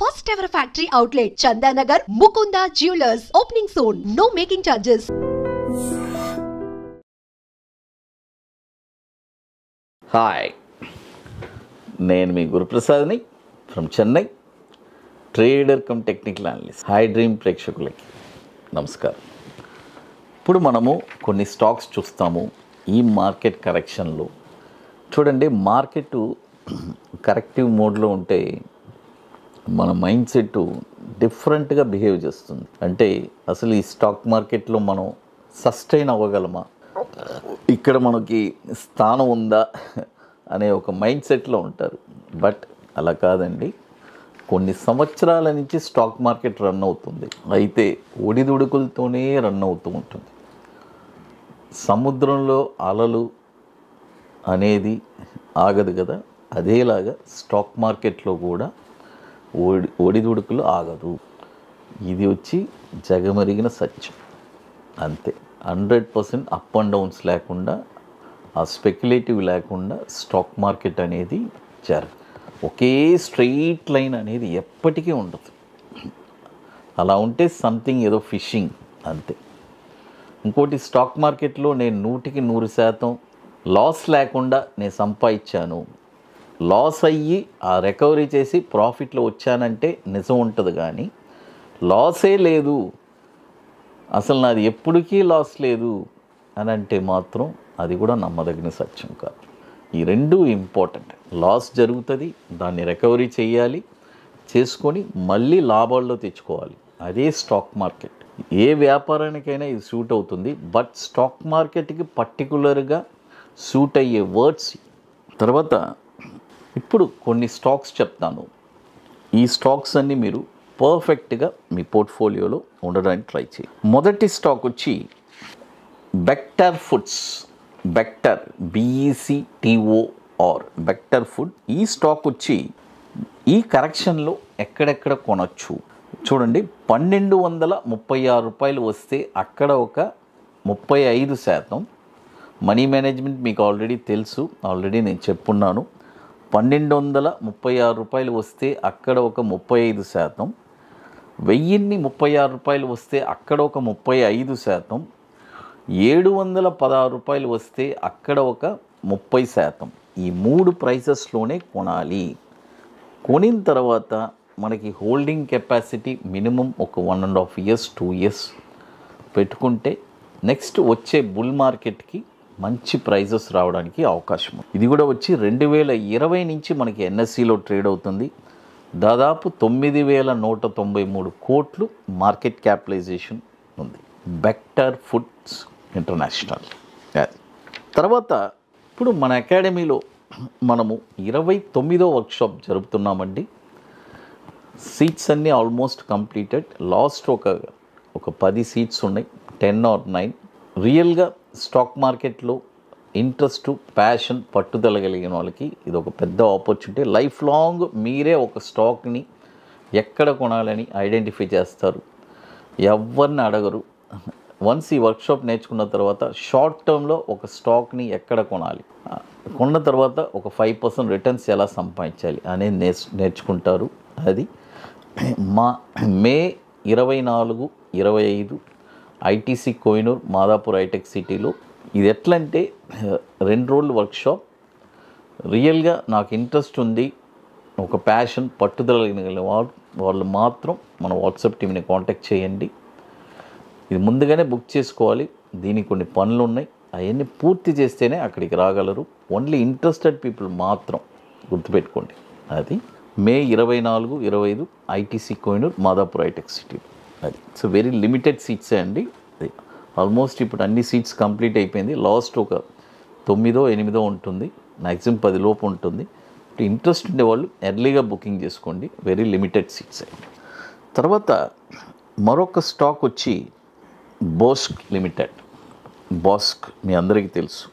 First ever factory outlet, Chandanagar, Mukunda Jewelers. Opening soon. No making charges. Hi, నేను మీ గురుప్రసాద్ని from Chennai, trader cum technical analyst. Hi dream ప్రేక్షకులకి నమస్కారం. ఇప్పుడు మనము కొన్ని స్టాక్స్ చూస్తాము ఈ మార్కెట్ కరెక్షన్లో. చూడండి, మార్కెట్ కరెక్టివ్ మోడ్లో ఉంటే మన మైండ్ సెట్ డిఫరెంట్గా బిహేవ్ చేస్తుంది. అంటే అసలు ఈ స్టాక్ మార్కెట్లో మనం సస్టైన్ అవ్వగలమా, ఇక్కడ మనకి స్థానం ఉందా అనే ఒక మైండ్ సెట్లో ఉంటారు. బట్ అలా కాదండి, కొన్ని సంవత్సరాల నుంచి స్టాక్ మార్కెట్ రన్ అవుతుంది. అయితే ఒడిదుడుకులతోనే రన్ అవుతూ ఉంటుంది. సముద్రంలో అలలు అనేది ఆగదు కదా, అదేలాగా స్టాక్ మార్కెట్లో కూడా ఒడిదుడుకులు ఆగదు. ఇది వచ్చి జగమరిగిన సత్యం. అంతే, 100% అప్ అండ్ డౌన్స్ లేకుండా, ఆ స్పెక్యులేటివ్ లేకుండా స్టాక్ మార్కెట్ అనేది ఒకే స్ట్రెయిట్ లైన్ అనేది ఎప్పటికీ ఉండదు. అలా ఉంటే సంథింగ్ ఏదో ఫిషింగ్ అంతే. ఇంకోటి, స్టాక్ మార్కెట్లో నేను 100% లాస్ లేకుండా నేను సంపాదించాను, లాస్ అయ్యి ఆ రికవరీ చేసి ప్రాఫిట్లో వచ్చానంటే నిజం ఉంటుంది. కానీ లాసే లేదు, అసలు నాది ఎప్పటికీ లాస్ లేదు అని అంటే మాత్రం అది కూడా నమ్మదగిన సత్యం కాదు. ఈ రెండు ఇంపార్టెంట్. లాస్ జరుగుతుంది, దాన్ని రికవరీ చేయాలి, చేసుకొని మళ్ళీ లాభాల్లో తెచ్చుకోవాలి. అదే స్టాక్ మార్కెట్. ఏ వ్యాపారానికైనా ఇది సూట్ అవుతుంది. బట్ స్టాక్ మార్కెట్కి పర్టికులర్గా సూట్ అయ్యే వర్డ్స్. తర్వాత ఇప్పుడు కొన్ని స్టాక్స్ చెప్తాను. ఈ స్టాక్స్ అన్నీ మీరు పర్ఫెక్ట్గా మీ పోర్ట్ఫోలియోలో ఉండడానికి ట్రై చేయండి. మొదటి స్టాక్ వచ్చి Bector foods. Bector, BECTOR, Bector food. ఈ స్టాక్ వచ్చి ఈ కరెక్షన్లో ఎక్కడెక్కడ కొనొచ్చు చూడండి. 1236 రూపాయలు వస్తే అక్కడ ఒక 35%. మనీ మేనేజ్మెంట్ మీకు ఆల్రెడీ తెలుసు, ఆల్రెడీ నేను చెప్పున్నాను. 1236 రూపాయలు వస్తే అక్కడ ఒక 35%. 1036 రూపాయలు వస్తే అక్కడ ఒక 35%. 716 రూపాయలు వస్తే అక్కడ ఒక 30%. ఈ 3 ప్రైసెస్లోనే కొనాలి. కొనిన తర్వాత మనకి హోల్డింగ్ కెపాసిటీ మినిమం ఒక 1.5 years 2 years పెట్టుకుంటే నెక్స్ట్ వచ్చే బుల్ మార్కెట్కి మంచి ప్రైజెస్ రావడానికి అవకాశం ఉంది. ఇది కూడా వచ్చి 2020 నుంచి మనకి NSEలో ట్రేడ్ అవుతుంది. దాదాపు 9193 కోట్లు మార్కెట్ క్యాపిటలైజేషన్ ఉంది. Bector foods international. తర్వాత ఇప్పుడు మన అకాడమీలో మనము 29వ వర్క్షాప్ జరుపుతున్నామండి. సీట్స్ అన్నీ ఆల్మోస్ట్ కంప్లీటెడ్. లాస్ట్ ఒక 10 సీట్స్ ఉన్నాయి, 10 or 9. రియల్గా స్టాక్ మార్కెట్లో ఇంట్రెస్ట్, ప్యాషన్, పట్టుదల కలిగిన వాళ్ళకి ఇది ఒక పెద్ద ఆపర్చునిటీ. లైఫ్ లాంగ్ మీరే ఒక స్టాక్ని ఎక్కడ కొనాలని ఐడెంటిఫై చేస్తారు, ఎవరిని అడగరు. వన్స్ ఈ వర్క్షాప్ నేర్చుకున్న తర్వాత షార్ట్ టర్మ్లో ఒక స్టాక్ని ఎక్కడ కొనాలి, కొన్న తర్వాత ఒక 5% రిటర్న్స్ ఎలా సంపాదించాలి అనేది నేర్చుకుంటారు. అది May 24, 25 ITC Kohinoor, Madhapur hitech సిటీలో. ఇది ఎట్లంటే 2 రోజులు వర్క్షాప్. రియల్గా నాకు ఇంట్రెస్ట్ ఉంది, ఒక ప్యాషన్, పట్టుదల కలిగిన వాళ్ళు మాత్రం మన వాట్సాప్ టీమ్ని కాంటాక్ట్ చేయండి. ఇది ముందుగానే బుక్ చేసుకోవాలి. దీనికి కొన్ని పనులు ఉన్నాయి, అవన్నీ పూర్తి చేస్తేనే అక్కడికి రాగలరు. ఓన్లీ ఇంట్రెస్టెడ్ పీపుల్ మాత్రం గుర్తుపెట్టుకోండి. అది May 24, 25 ITC Kohinoor, Madhapur Hitec City. అది సో వెరీ లిమిటెడ్ సీట్సే అండి. అది ఆల్మోస్ట్ ఇప్పుడు అన్ని సీట్స్ కంప్లీట్ అయిపోయింది. లాస్ట్ ఒక 9, 8 ఉంటుంది, మ్యాక్సిమం 10 లోపు ఉంటుంది. ఇంట్రెస్ట్ ఉండేవాళ్ళు ఎర్లీగా బుకింగ్ చేసుకోండి. వెరీ లిమిటెడ్ సీట్సే. తర్వాత మరొక స్టాక్ వచ్చి బోస్క్ లిమిటెడ్. బాస్క్ మీ అందరికీ తెలుసు.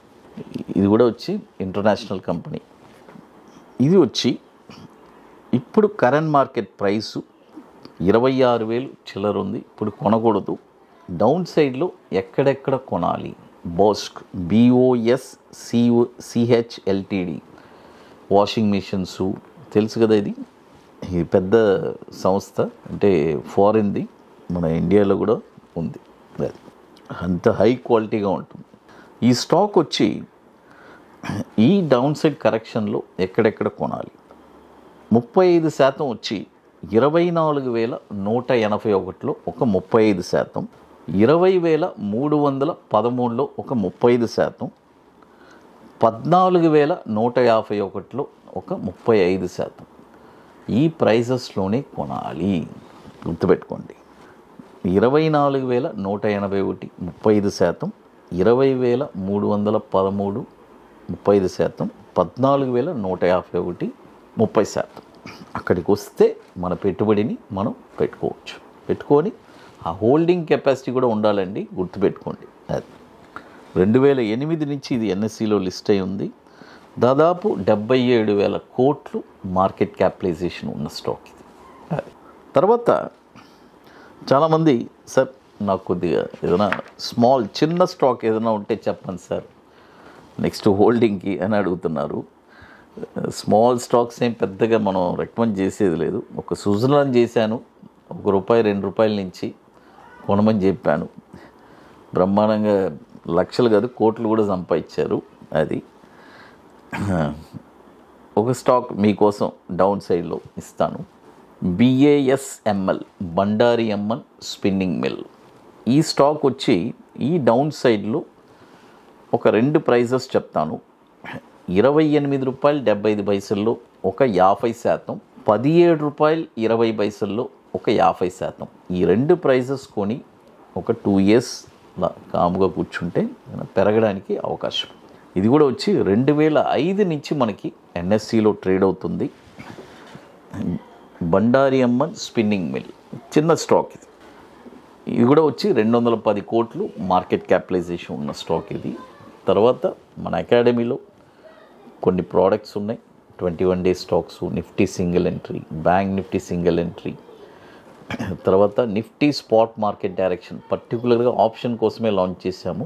ఇది కూడా వచ్చి ఇంటర్నేషనల్ కంపెనీ. ఇది వచ్చి ఇప్పుడు కరెంట్ మార్కెట్ ప్రైసు 26,000 చిల్లర ఉంది. ఇప్పుడు కొనకూడదు. డౌన్ సైడ్లో ఎక్కడెక్కడ కొనాలి? బోస్క్, BOSCH Ltd. వాషింగ్ మిషన్స్ తెలుసు కదా. ఇది ఇది పెద్ద సంస్థ, అంటే ఫారిన్ది, మన ఇండియాలో కూడా ఉంది. అది అంత హై క్వాలిటీగా ఉంటుంది. ఈ స్టాక్ వచ్చి ఈ డౌన్ సైడ్ కరెక్షన్లో ఎక్కడెక్కడ కొనాలి? 35% వచ్చి 24,181లో ఒక 35%, 20,313లో ఒక 35%, 14,151లో ఒక 35%. ఈ ప్రైజెస్లోనే కొనాలి, గుర్తుపెట్టుకోండి. 24,181 35%, 20,313 30%, 14,151 30%. అక్కడికి వస్తే మన పెట్టుబడిని మనం పెట్టుకొని ఆ హోల్డింగ్ కెపాసిటీ కూడా ఉండాలండి, గుర్తుపెట్టుకోండి. అది 2008 నుంచి ఇది ఎన్ఎస్సిలో లిస్ట్ అయి ఉంది. దాదాపు 77,000 కోట్లు మార్కెట్ క్యాపిటలైజేషన్ ఉన్న స్టాక్ ఇది. తర్వాత చాలామంది, సార్ నాకు కొద్దిగా ఏదైనా చిన్న స్టాక్ ఏదైనా ఉంటే చెప్పండి సార్ నెక్స్ట్ హోల్డింగ్కి అని అడుగుతున్నారు. స్మాల్ స్టాక్స్ ఏం పెద్దగా మనం రికమెండ్ చేసేది లేదు. ఒక సుజలాన్ చేశాను, ₹1 ₹2 నుంచి కొనమని చెప్పాను. బ్రహ్మాండంగా లక్షలు కాదు కోట్లు కూడా సంపాదించారు. అది ఒక స్టాక్ మీకోసం డౌన్ సైడ్లో ఇస్తాను. BASML, Bhandari Amman spinning mill. ఈ స్టాక్ వచ్చి ఈ డౌన్ సైడ్లో ఒక 2 ప్రైజెస్ చెప్తాను. ₹28.75లో ఒక 50%, ₹17.20లో ఒక 50%. ఈ 2 ప్రైజెస్ కొని ఒక 2 years కాముగా కూర్చుంటే పెరగడానికి అవకాశం. ఇది కూడా వచ్చి 2005 నుంచి మనకి ఎన్ఎస్సిలో ట్రేడ్ అవుతుంది. బండారి అమ్మన్ స్పిన్నింగ్ మిల్ చిన్న స్టాక్ ఇది. ఇది కూడా వచ్చి 210 కోట్లు మార్కెట్ క్యాపిటలైజేషన్ ఉన్న స్టాక్ ఇది. తర్వాత మన అకాడమీలో కొన్ని ప్రోడక్ట్స్ ఉన్నాయి. 21 days stocks, Nifty single entry, bank Nifty single entry, తర్వాత నిఫ్టీ స్పాట్ మార్కెట్ డైరెక్షన్ పర్టికులర్గా ఆప్షన్ కోసమే లాంచ్ చేశాము.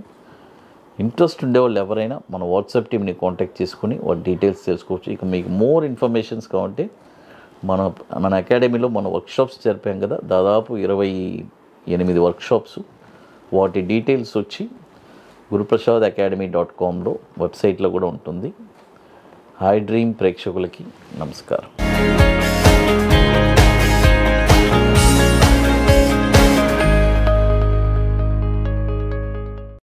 ఇంట్రెస్ట్ ఉండేవాళ్ళు ఎవరైనా మన వాట్సాప్ టీమ్ని కాంటాక్ట్ చేసుకుని వాటి డీటెయిల్స్ తెలుసుకోవచ్చు. ఇక మీకు మోర్ ఇన్ఫర్మేషన్స్ కావాలంటే మన అకాడమీలో మన వర్క్షాప్స్ జరిపాం కదా, దాదాపు 28 వర్క్షాప్స్. వాటి డీటెయిల్స్ వచ్చి guruprasadacademy.comలో వెబ్సైట్లో కూడా ఉంటుంది. హై డ్రీమ్ ప్రేక్షకులకి నమస్కారం.